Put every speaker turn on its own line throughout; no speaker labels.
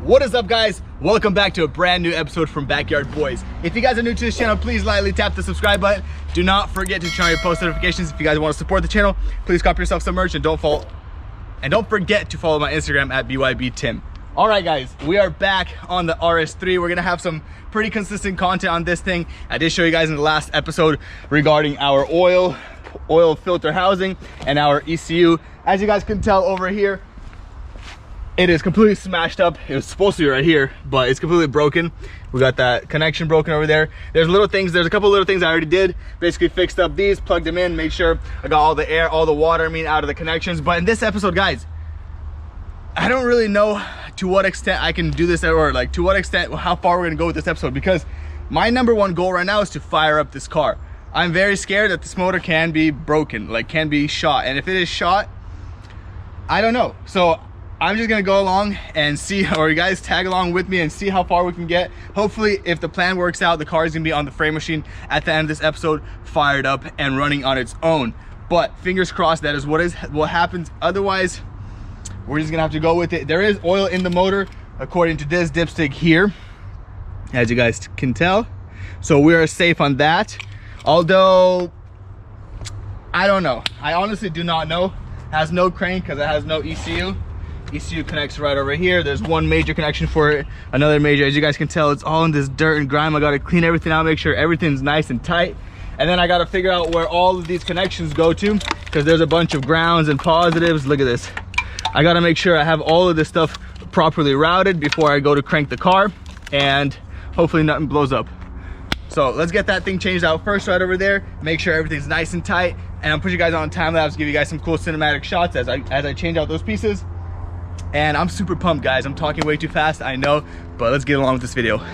What is up, guys? Welcome back to a brand new episode from Backyard Boys. If you guys are new to this channel, please lightly tap the subscribe button. Do not forget to turn on your post notifications. If you guys want to support the channel, please copy yourself some merch and don't forget to follow my Instagram at BYBTim. All right, guys, we are back on the RS3. We're gonna have some pretty consistent content on this thing. I did show you guys in the last episode regarding our oil filter housing and our ECU. As you guys can tell over here, it is completely smashed up. It was supposed to be right here, but it's completely broken. We got that connection broken over there. There's a couple little things I already did. Basically fixed up these, plugged them in, made sure I got all the air, all the water, out of the connections. But in this episode, guys, I don't really know to what extent I can do this, or like to what extent, how far we're gonna go with this episode, because my number one goal right now is to fire up this car. I'm very scared that this motor can be broken, like can be shot. And if it is shot, I don't know. So I'm just gonna go along and see, or you guys tag along with me and see how far we can get. Hopefully, if the plan works out, the car is gonna be on the frame machine at the end of this episode, fired up and running on its own. But fingers crossed, that is what happens. Otherwise, we're just gonna have to go with it. There is oil in the motor, according to this dipstick here, as you guys can tell. So we are safe on that. Although, I don't know. I honestly do not know. It has no crank because it has no ECU. ECU connects right over here. There's one major connection for it, another major. As you guys can tell, it's all in this dirt and grime. I gotta clean everything out, make sure everything's nice and tight. And then I gotta figure out where all of these connections go to, because there's a bunch of grounds and positives. Look at this. I gotta make sure I have all of this stuff properly routed before I go to crank the car, and hopefully nothing blows up. So let's get that thing changed out first, right over there. Make sure everything's nice and tight. And I'll put you guys on time lapse, give you guys some cool cinematic shots as I change out those pieces. And I'm super pumped, guys. I'm talking way too fast, I know, but let's get along with this video.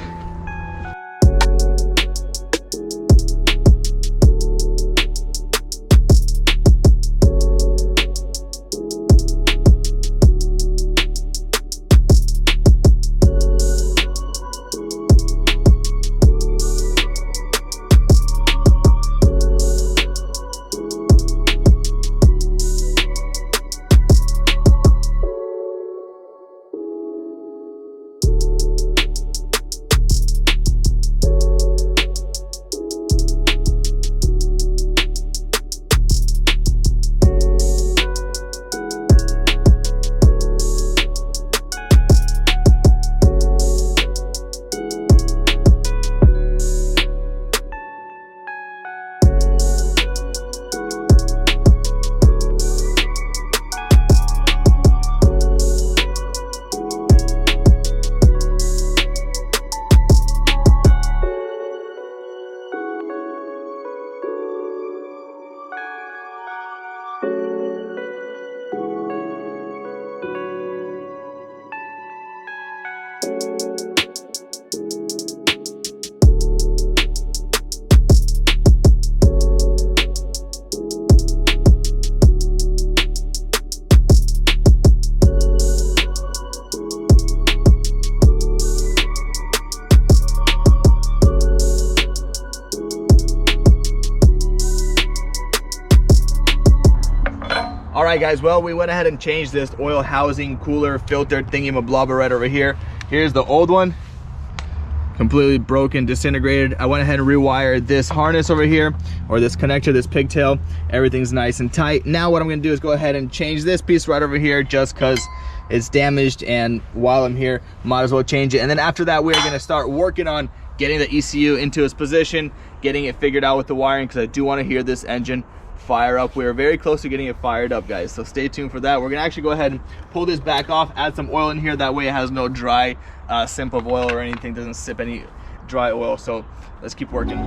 All right, guys, well, we went ahead and changed this oil housing cooler filter thingy-mablobber right over here. Here's the old one, completely broken, disintegrated. I went ahead and rewired this harness over here, or this connector, this pigtail. Everything's nice and tight. Now what I'm gonna do is go ahead and change this piece right over here, just because it's damaged, and while I'm here, might as well change it. And then after that, we're gonna start working on getting the ECU into its position, getting it figured out with the wiring, because I do want to hear this engine fire up. We're very close to getting it fired up, guys, so stay tuned for that. We're gonna actually go ahead and pull this back off, add some oil in here, that way it has no dry simp of oil or anything, doesn't sip any dry oil. So let's keep working.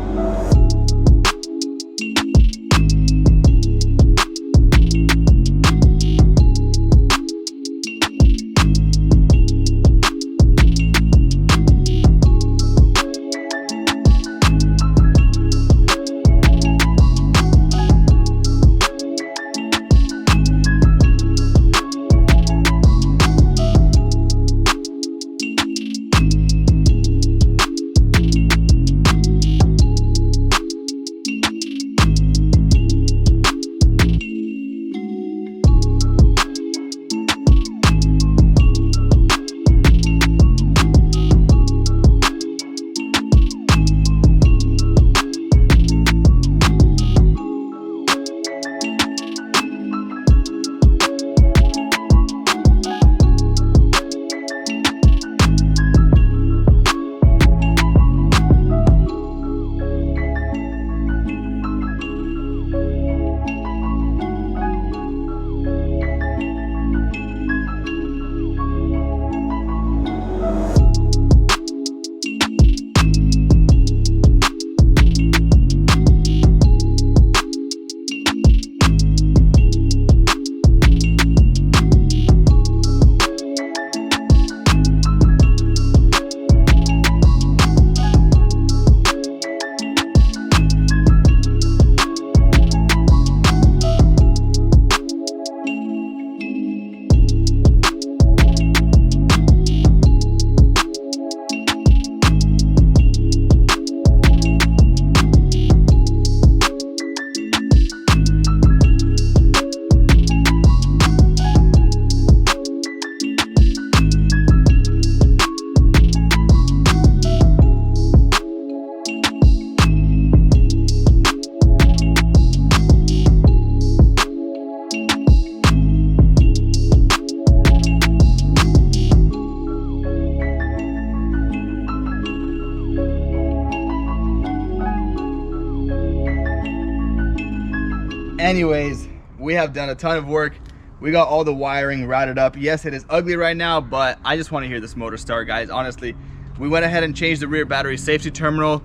Anyways, we have done a ton of work. We got all the wiring routed up. Yes, it is ugly right now, but I just want to hear this motor start, guys. Honestly, we went ahead and changed the rear battery safety terminal.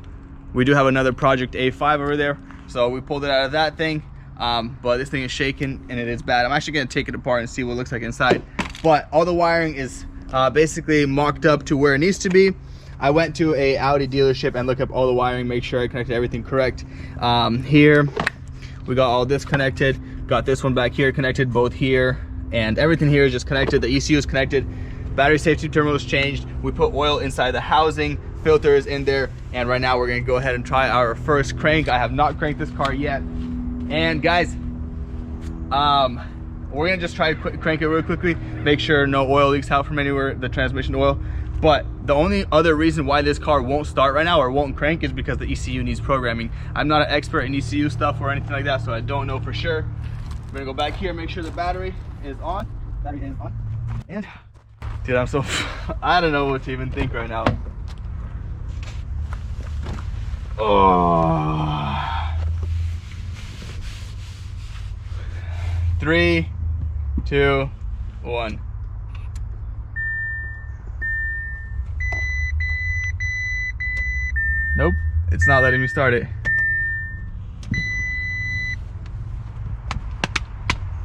We do have another Project A5 over there, so we pulled it out of that thing. But this thing is shaking and it is bad. I'm actually going to take it apart and see what it looks like inside. But all the wiring is basically mocked up to where it needs to be. I went to a Audi dealership and looked up all the wiring, make sure I connected everything correct. Here we got all this connected, got this one back here connected, both here, and everything here is just connected. The ECU is connected, battery safety terminal is changed. We put oil inside the housing, filters in there, and right now we're gonna go ahead and try our first crank. I have not cranked this car yet. And guys, we're gonna just try to crank it real quickly, make sure no oil leaks out from anywhere, the transmission oil. But the only other reason why this car won't start right now or won't crank is because the ECU needs programming. I'm not an expert in ECU stuff or anything like that, so I don't know for sure. We're gonna go back here, make sure the battery is on. Battery is on. And dude, I'm so I don't know what to even think right now. Oh. 3, 2, 1. Nope, it's not letting me start it.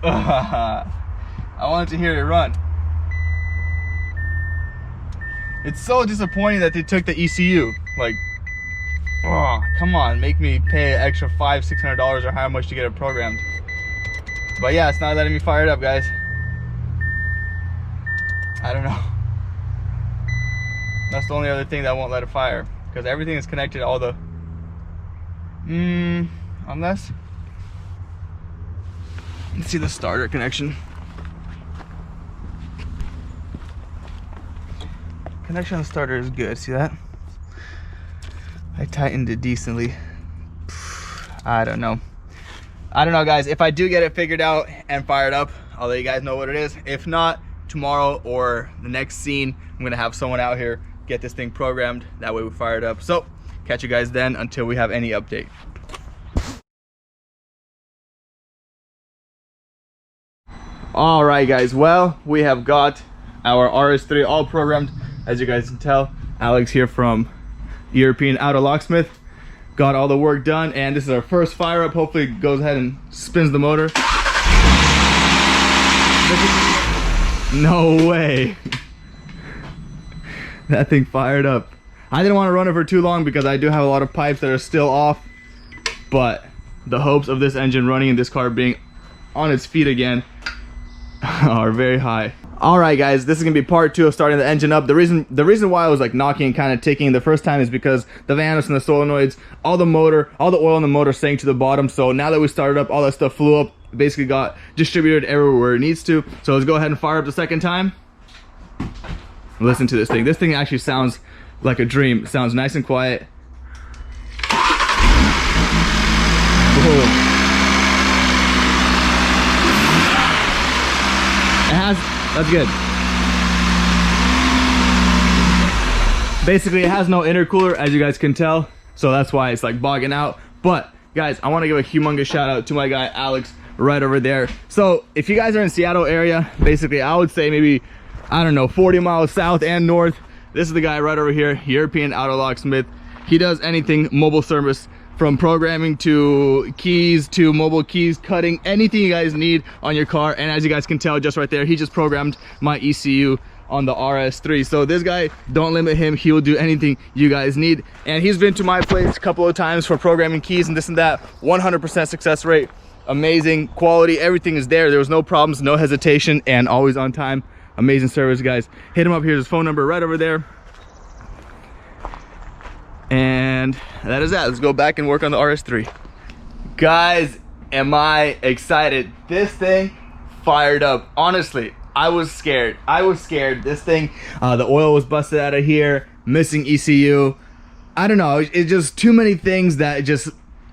I wanted to hear it run. It's so disappointing that they took the ECU. Like, oh, come on, make me pay an extra $500–600 or how much to get it programmed. But yeah, it's not letting me fire it up, guys. I don't know. That's the only other thing that won't let it fire, because everything is connected, all the unless, let's see the starter connection. Connection on the starter is good. See that? I tightened it decently. I don't know, guys. If I do get it figured out and fired up, I'll let you guys know what it is. If not, tomorrow or the next scene, I'm gonna have someone out here get this thing programmed. That way we fire it up. So catch you guys then until we have any update. All right, guys, well, we have got our RS3 all programmed. As you guys can tell, Alex here from European Auto Locksmith got all the work done, and this is our first fire up. Hopefully it goes ahead and spins the motor. No way. That thing fired up. I didn't want to run it for too long because I do have a lot of pipes that are still off, but the hopes of this engine running and this car being on its feet again are very high. All right, guys, this is gonna be part 2 of starting the engine up. The reason why I was like knocking and kind of ticking the first time is because the vanos and the solenoids, all the oil in the motor sank to the bottom. So now that we started up, all that stuff flew up, basically got distributed everywhere it needs to. So let's go ahead and fire up the second time. Listen to this thing. This thing actually sounds like a dream. It sounds nice and quiet. Whoa. It has, that's good. Basically, it has no intercooler, as you guys can tell. So that's why it's like bogging out. But guys, I want to give a humongous shout out to my guy, Alex, right over there. So if you guys are in Seattle area, basically I would say maybe, I don't know, 40 miles south and north, this is the guy right over here, European Auto Locksmith. He does anything mobile service, from programming to keys to mobile keys, cutting, anything you guys need on your car. And as you guys can tell just right there, he just programmed my ECU on the RS3. So this guy, don't limit him, he will do anything you guys need. And he's been to my place a couple of times for programming keys and this and that. 100% success rate, amazing quality, everything is there. There was no problems, no hesitation, and always on time. Amazing service, guys. Hit him up. Here's his phone number right over there. And that is that. Let's go back and work on the RS3. Guys, am I excited. This thing fired up. Honestly, I was scared. This thing, the oil was busted out of here, missing ECU. I don't know, it's just too many things that just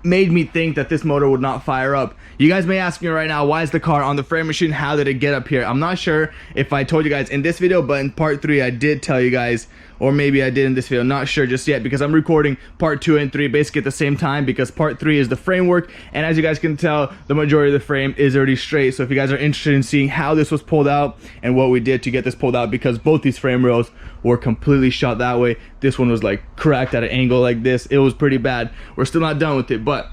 made me think that this motor would not fire up. You guys may ask me right now, why is the car on the frame machine? How did it get up here? I'm not sure if I told you guys in this video, but in part 3 I did tell you guys, or maybe I did in this video, not sure just yet, because I'm recording part 2 and 3 basically at the same time, because part 3 is the framework, and as you guys can tell, the majority of the frame is already straight. So if you guys are interested in seeing how this was pulled out and what we did to get this pulled out, because both these frame rails were completely shot that way, this one was like cracked at an angle like this, it was pretty bad. We're still not done with it, but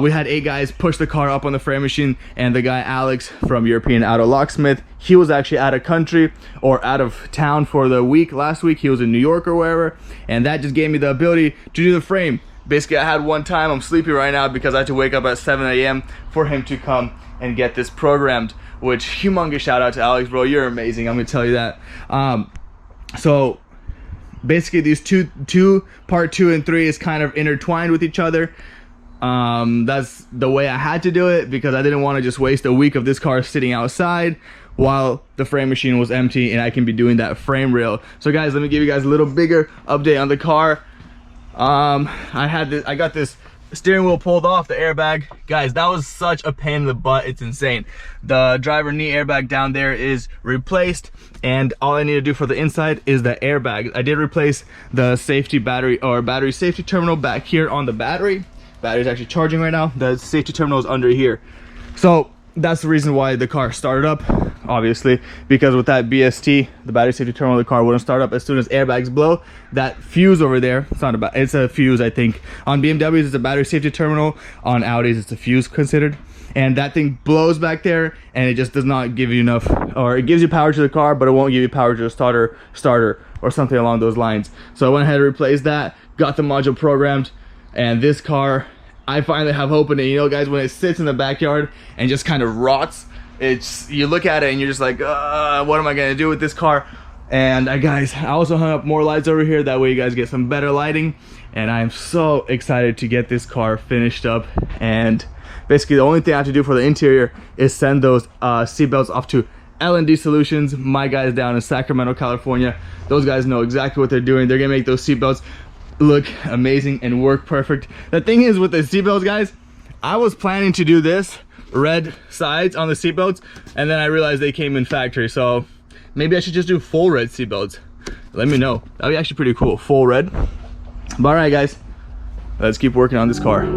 we had 8 guys push the car up on the frame machine, and the guy Alex from European Auto Locksmith, he was actually out of country or out of town for the week. Last week he was in New York or wherever, and that just gave me the ability to do the frame. Basically, I had one time, I'm sleepy right now because I had to wake up at 7 a.m. for him to come and get this programmed, which humongous shout out to Alex, bro, you're amazing, I'm gonna tell you that. So basically these two part 2 and 3 is kind of intertwined with each other. That's the way I had to do it, because I didn't want to just waste a week of this car sitting outside while the frame machine was empty and I can be doing that frame rail. So guys, let me give you guys a little bigger update on the car. I got this steering wheel pulled off, the airbag. Guys, that was such a pain in the butt, it's insane. The driver knee airbag down there is replaced, and all I need to do for the inside is the airbag. I did replace the safety battery, or battery safety terminal back here on the battery. Battery's actually charging right now. The safety terminal is under here. So that's the reason why the car started up, obviously, because with that BST, the battery safety terminal of the car wouldn't start up as soon as airbags blow. That fuse over there, it's a fuse, I think. On BMWs, it's a battery safety terminal. On Audis, it's a fuse considered. And that thing blows back there, and it just does not give you enough, or it gives you power to the car, but it won't give you power to the starter or something along those lines. So I went ahead and replaced that, got the module programmed, and this car, I finally have hope in it. You know, guys, when it sits in the backyard and just kind of rots, you look at it and you're just like, what am I gonna do with this car? And guys, I also hung up more lights over here, that way you guys get some better lighting. And I am so excited to get this car finished up. And basically the only thing I have to do for the interior is send those seatbelts off to L&D Solutions, my guys down in Sacramento, California. Those guys know exactly what they're doing. They're gonna make those seatbelts look amazing and work perfect. The thing is with the seatbelts, guys, I was planning to do this red sides on the seatbelts, and then I realized they came in factory, so maybe I should just do full red seatbelts. Let me know, that'd be actually pretty cool, full red. But all right, guys, let's keep working on this car.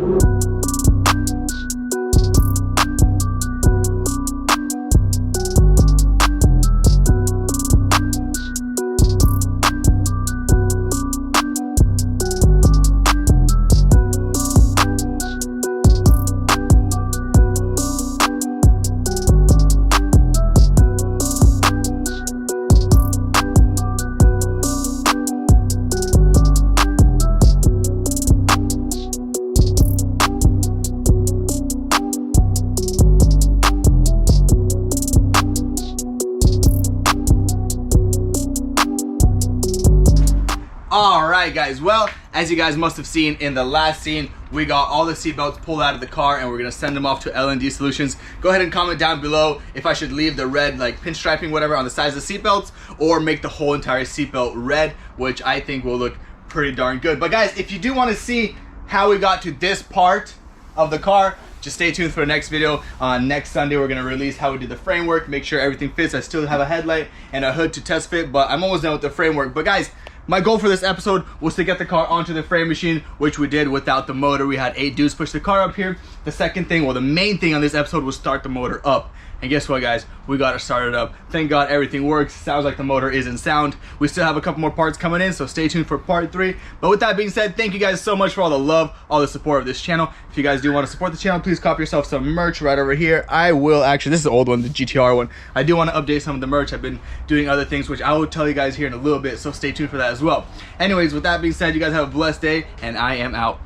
Alright guys, well, as you guys must have seen in the last scene, we got all the seatbelts pulled out of the car and we're going to send them off to L&D Solutions. Go ahead and comment down below if I should leave the red like pinstriping whatever on the sides of the seatbelts, or make the whole entire seatbelt red, which I think will look pretty darn good. But guys, if you do want to see how we got to this part of the car, just stay tuned for the next video. Next Sunday we're going to release how we did the framework, make sure everything fits. I still have a headlight and a hood to test fit, but I'm almost done with the framework. But guys, my goal for this episode was to get the car onto the frame machine, which we did without the motor. We had 8 dudes push the car up here. The second thing, well, the main thing on this episode was start the motor up. And guess what, guys? We got it started up. Thank God everything works. Sounds like the motor is in sound. We still have a couple more parts coming in, so stay tuned for part 3. But with that being said, thank you guys so much for all the love, all the support of this channel. If you guys do want to support the channel, please copy yourself some merch right over here. I will actually, this is the old one, the GTR one. I do want to update some of the merch. I've been doing other things, which I will tell you guys here in a little bit, so stay tuned for that as well. Anyways, with that being said, you guys have a blessed day, and I am out.